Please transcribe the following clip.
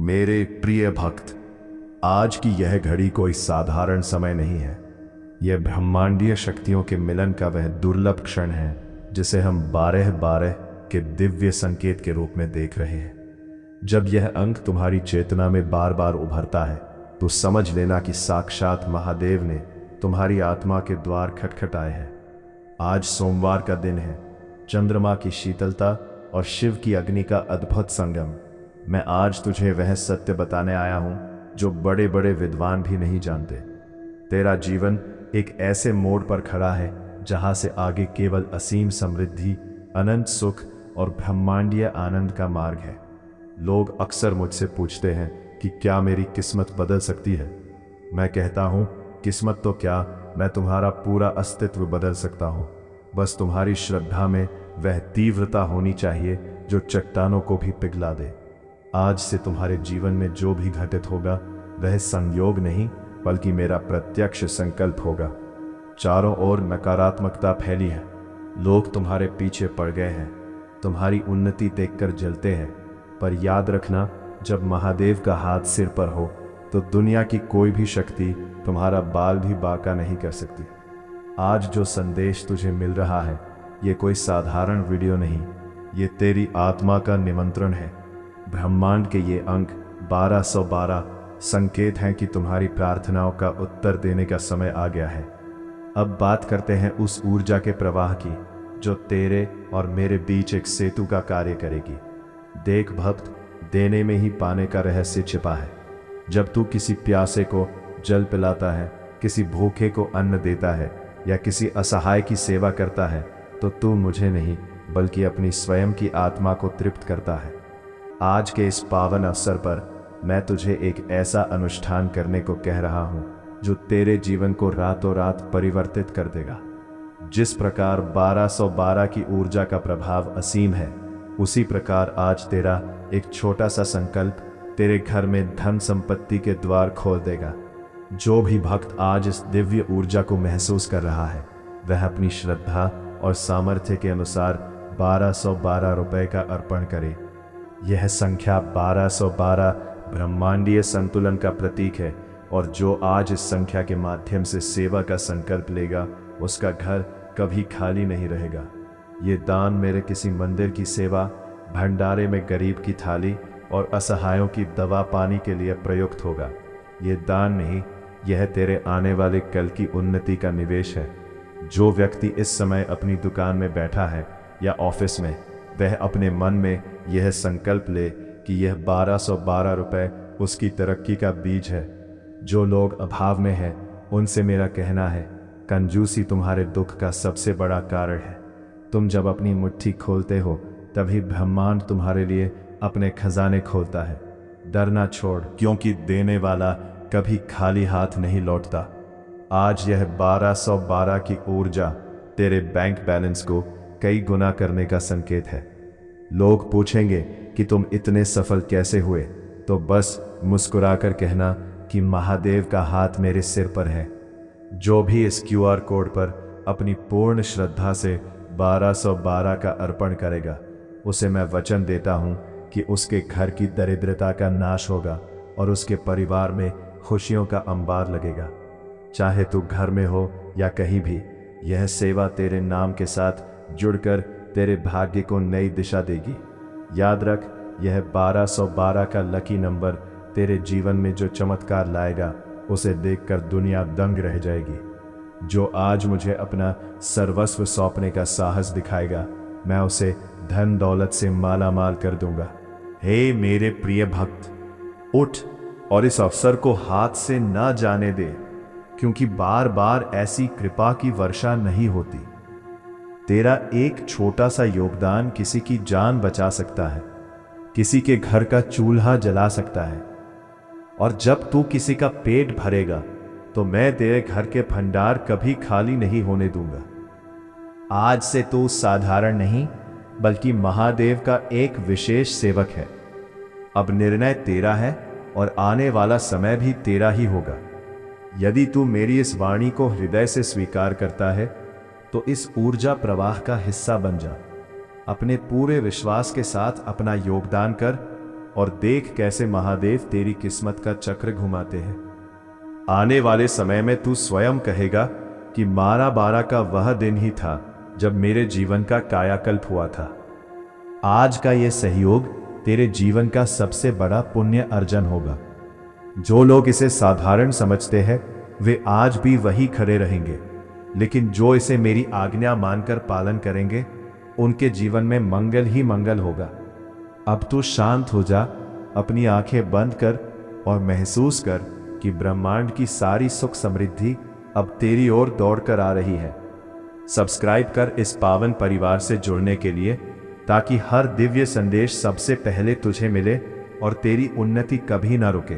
मेरे प्रिय भक्त, आज की यह घड़ी कोई साधारण समय नहीं है। यह ब्रह्मांडीय शक्तियों के मिलन का वह दुर्लभ क्षण है जिसे हम 12-12 के दिव्य संकेत के रूप में देख रहे हैं। जब यह अंक तुम्हारी चेतना में बार बार उभरता है तो समझ लेना कि साक्षात महादेव ने तुम्हारी आत्मा के द्वार खटखटाए हैं। आज सोमवार का दिन है, चंद्रमा की शीतलता और शिव की अग्नि का अद्भुत संगम। मैं आज तुझे वह सत्य बताने आया हूं जो बड़े बड़े विद्वान भी नहीं जानते। तेरा जीवन एक ऐसे मोड़ पर खड़ा है जहां से आगे केवल असीम समृद्धि, अनंत सुख और ब्रह्मांडीय आनंद का मार्ग है। लोग अक्सर मुझसे पूछते हैं कि क्या मेरी किस्मत बदल सकती है। मैं कहता हूं, किस्मत तो क्या, मैं तुम्हारा पूरा अस्तित्व बदल सकता हूं। बस तुम्हारी श्रद्धा में वह तीव्रता होनी चाहिए जो चट्टानों को भी पिघला दे। आज से तुम्हारे जीवन में जो भी घटित होगा वह संयोग नहीं बल्कि मेरा प्रत्यक्ष संकल्प होगा। चारों ओर नकारात्मकता फैली है, लोग तुम्हारे पीछे पड़ गए हैं, तुम्हारी उन्नति देखकर जलते हैं। पर याद रखना, जब महादेव का हाथ सिर पर हो तो दुनिया की कोई भी शक्ति तुम्हारा बाल भी बांका नहीं कर सकती। आज जो संदेश तुझे मिल रहा है ये कोई साधारण वीडियो नहीं, ये तेरी आत्मा का निमंत्रण है। ब्रह्मांड के ये अंक 1212 संकेत हैं कि तुम्हारी प्रार्थनाओं का उत्तर देने का समय आ गया है। अब बात करते हैं उस ऊर्जा के प्रवाह की जो तेरे और मेरे बीच एक सेतु का कार्य करेगी। देख भक्त, देने में ही पाने का रहस्य छिपा है। जब तू किसी प्यासे को जल पिलाता है, किसी भूखे को अन्न देता है या किसी असहाय की सेवा करता है तो तू मुझे नहीं बल्कि अपनी स्वयं की आत्मा को तृप्त करता है। आज के इस पावन अवसर पर मैं तुझे एक ऐसा अनुष्ठान करने को कह रहा हूं जो तेरे जीवन को रातों रात परिवर्तित कर देगा। जिस प्रकार 1212 की ऊर्जा का प्रभाव असीम है, उसी प्रकार आज तेरा एक छोटा सा संकल्प तेरे घर में धन संपत्ति के द्वार खोल देगा। जो भी भक्त आज इस दिव्य ऊर्जा को महसूस कर रहा है वह अपनी श्रद्धा और सामर्थ्य के अनुसार 1212 रुपए का अर्पण करे। यह संख्या 1212 ब्रह्मांडीय संतुलन का प्रतीक है और जो आज इस संख्या के माध्यम से सेवा का संकल्प लेगा उसका घर कभी खाली नहीं रहेगा। ये दान मेरे किसी मंदिर की सेवा, भंडारे में गरीब की थाली और असहायों की दवा पानी के लिए प्रयुक्त होगा। ये दान नहीं, यह तेरे आने वाले कल की उन्नति का निवेश है। जो व्यक्ति इस समय अपनी दुकान में बैठा है या ऑफिस में, वह अपने मन में यह संकल्प ले कि यह 1212 रुपए उसकी तरक्की का बीज है। जो लोग अभाव में हैं उनसे मेरा कहना है, कंजूसी तुम्हारे दुख का सबसे बड़ा कारण है। तुम जब अपनी मुट्ठी खोलते हो तभी ब्रह्मांड तुम्हारे लिए अपने खजाने खोलता है। डरना छोड़, क्योंकि देने वाला कभी खाली हाथ नहीं लौटता। आज यह 1212 की ऊर्जा तेरे बैंक बैलेंस को कई गुना करने का संकेत है। लोग पूछेंगे कि तुम इतने सफल कैसे हुए, तो बस मुस्कुराकर कहना कि महादेव का हाथ मेरे सिर पर है। जो भी इस QR कोड पर अपनी पूर्ण श्रद्धा से 1212 का अर्पण करेगा, उसे मैं वचन देता हूं कि उसके घर की दरिद्रता का नाश होगा और उसके परिवार में खुशियों का अंबार लगेगा। चाहे तू घर में हो या कहीं भी, यह सेवा तेरे नाम के साथ जुड़कर तेरे भाग्य को नई दिशा देगी। याद रख, यह 1212 का लकी नंबर तेरे जीवन में जो चमत्कार लाएगा उसे देखकर दुनिया दंग रह जाएगी। जो आज मुझे अपना सर्वस्व सौंपने का साहस दिखाएगा, मैं उसे धन दौलत से माला माल कर दूंगा। हे मेरे प्रिय भक्त, उठ और इस अवसर को हाथ से ना जाने दे, क्योंकि बार बार ऐसी कृपा की वर्षा नहीं होती। तेरा एक छोटा सा योगदान किसी की जान बचा सकता है, किसी के घर का चूल्हा जला सकता है। और जब तू किसी का पेट भरेगा तो मैं तेरे घर के भंडार कभी खाली नहीं होने दूंगा। आज से तू साधारण नहीं बल्कि महादेव का एक विशेष सेवक है। अब निर्णय तेरा है और आने वाला समय भी तेरा ही होगा। यदि तू मेरी इस वाणी को हृदय से स्वीकार करता है तो इस ऊर्जा प्रवाह का हिस्सा बन जा। अपने पूरे विश्वास के साथ अपना योगदान कर और देख कैसे महादेव तेरी किस्मत का चक्र घुमाते हैं। आने वाले समय में तू स्वयं कहेगा कि 12/12 का वह दिन ही था जब मेरे जीवन का कायाकल्प हुआ था। आज का यह सहयोग तेरे जीवन का सबसे बड़ा पुण्य अर्जन होगा। जो लोग इसे साधारण समझते हैं वे आज भी वही खड़े रहेंगे, लेकिन जो इसे मेरी आज्ञा मानकर पालन करेंगे उनके जीवन में मंगल ही मंगल होगा। अब तू शांत हो जा, अपनी आंखें बंद कर और महसूस कर कि ब्रह्मांड की सारी सुख समृद्धि अब तेरी ओर दौड़कर आ रही है। सब्सक्राइब कर इस पावन परिवार से जुड़ने के लिए, ताकि हर दिव्य संदेश सबसे पहले तुझे मिले और तेरी उन्नति कभी ना रुके।